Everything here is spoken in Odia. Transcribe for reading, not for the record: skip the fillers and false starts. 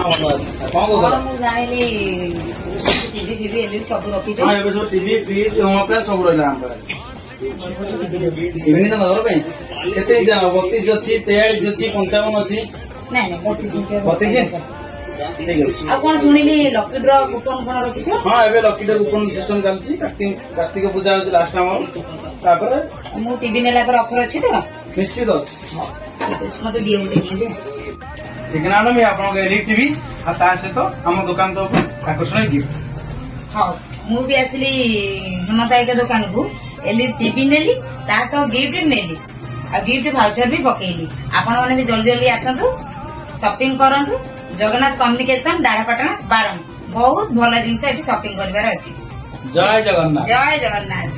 हाँ भल अच्छी कौन कौन ମୁଁ ଜାଣିଲି ଟିଭି ଫିଭି ଏଲଇଡି ସବୁ ରଖିଛ। हाँ ये सब टीवी फ्रिज होम अप्लायंस सब रहा आम इवनिंग घर पे केते 32 अच्छी 43 अच्छी 55 अच्छी ନାଇଁ ନାଇଁ 32 ଇଞ୍ଚ 32 इंच ठीक अच्छी ଆଉ କଣ ଶୁଣିଲି ଲକି ଡ୍ର କୁପନ କଣ ରଖିଛ? हाँ एबे लकी डे कूपन सिस्टम चलची कार्तिक पूजा होची लास्ट हमर तापर ମୁଁ ଟିଭି ନେଲା ପରେ ଅଫର ଅଛି ତ? निश्चित अच्छी ମତେ ଦିଅ ଗୋଟେ ଟିକେ। ठीक ना मैं आपन एलईडी टीवी आ ता सहित हम दुकान तो आकर्षण गिफ्ट ହଉ ମୁଁ ବି ଆସିଲି ହେମନ୍ତ ଆଇକା ଦୋକାନକୁ ଏଲଇଡି ଟିଭି ନେଲି ତା ସହ ଗିଫ୍ଟ ନେଲି ଆଉ ଗିଫ୍ଟ ଭାଉଚର ବି ପକେଇଲି। ଆପଣ ମାନେ ବି ଜଲ୍ଦି ଜଲ୍ଦି ଆସନ୍ତୁ ସପିଂ କରନ୍ତୁ। ଜଗନ୍ନାଥ କମ୍ୟୁନିକେସନ ଦାଢାପାଟଣା ବାରଙ୍ଗ ବହୁତ ଭଲ ଜିନିଷ ଏଠି ସପିଂ କରିବାର ଅଛି। जय जगन्नाथ। ଜୟ ଜଗନ୍ନାଥ।